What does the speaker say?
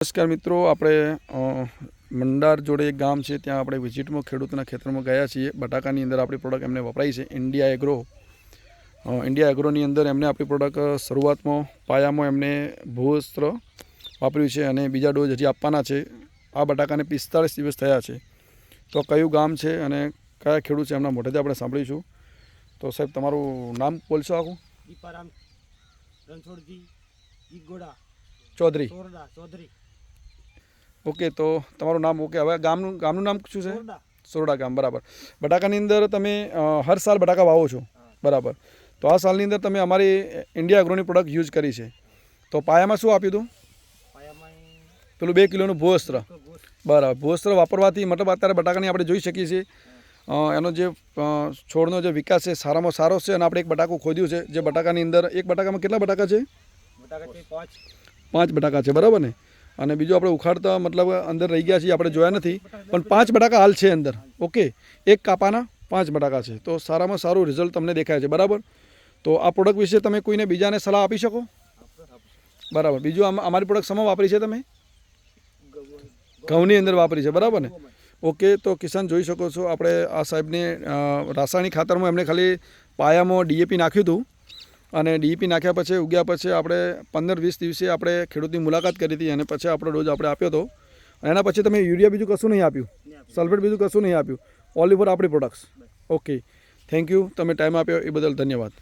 નમસ્કાર મિત્રો, આપણે મંડાર જોડે એક ગામ છે ત્યાં આપણે વિઝિટમાં ખેડૂતના ખેતરમાં ગયા છીએ. બટાકાની અંદર આપણી પ્રોડક્ટ એમને વપરાઈ છે ઇન્ડિયા એગ્રો. ઇન્ડિયા એગ્રોની અંદર એમને આપણી પ્રોડક્ટ શરૂઆતમાં પાયામાં એમને ભૂવસ્ત્ર વાપર્યું છે અને બીજા ડોઝ હજી આપવાના છે. આ બટાકાને 45 દિવસ થયા છે. તો કયું ગામ છે અને કયા ખેડૂત છે એમના મોઢેથી આપણે સાંભળીશું. તો સાહેબ, તમારું નામ બોલશો આખું? દીપારામ રણછોડજી ઈગોડા ચૌધરી. ચૌધરી. ઓકે, તો તમારું નામ ઓકે. હવે ગામનું નામ શું છે? સોરડા ગામ. બરાબર. બટાકાની અંદર તમે હર સાલ બટાકા વાવો છો, બરાબર? તો આ સાલની અંદર તમે અમારી ઇન્ડિયા એગ્રોની પ્રોડક્ટ યુઝ કરી છે. તો પાયામાં શું આપ્યું હતું? પેલું 2 કિલોનું ભૂવસ્ત્ર. બરાબર. ભૂવસ્ત્ર વાપરવાથી મતલબ અત્યારે બટાકાની આપણે જોઈ શકીએ છીએ એનો જે છોડનો જે વિકાસ છે સારામાં સારો છે. અને આપણે એક બટાકું ખોદ્યું છે જે બટાકાની અંદર એક બટાકામાં કેટલા બટાકા છે? 5 બટાકા છે, બરાબર ને? અને બીજું આપણે ઉખાડતા મતલબ અંદર રહી ગયા છીએ, આપણે જોયા નથી, પણ 5 બટાકા હાલ છે અંદર. ઓકે, એક કાપાના 5 બટાકા છે. તો સારામાં સારું રિઝલ્ટ તમને દેખાય છે, બરાબર? તો આ પ્રોડક્ટ વિશે તમે કોઈને બીજાને સલાહ આપી શકો? બરાબર. બીજું અમારી પ્રોડક્ટ શેમાં વાપરી છે તમે? ઘઉંની અંદર વાપરી છે, બરાબર ને? ઓકે, તો કિસાન જોઈ શકો છો આપણે આ સાહેબને રાસાયણિક ખાતરમાં એમને ખાલી પાયામાં ડીએપી નાખ્યું હતું અને ડીએપી નાખ્યા પછી ઉગ્યા પછી આપણે 15-20 દિવસે આપણે ખેડૂતની મુલાકાત કરી હતી અને પછી આપણો ડોઝ આપણે આપ્યો હતો. અને એના પછી તમે યુરિયા બીજું કશું નહીં આપ્યું, સલ્ફેટ બીજું કશું નહીં આપ્યું, ઓલ ઓવર આપણી પ્રોડક્ટ્સ. Okay, thank you. તમે ટાઈમ આપ્યો એ બદલ ધન્યવાદ.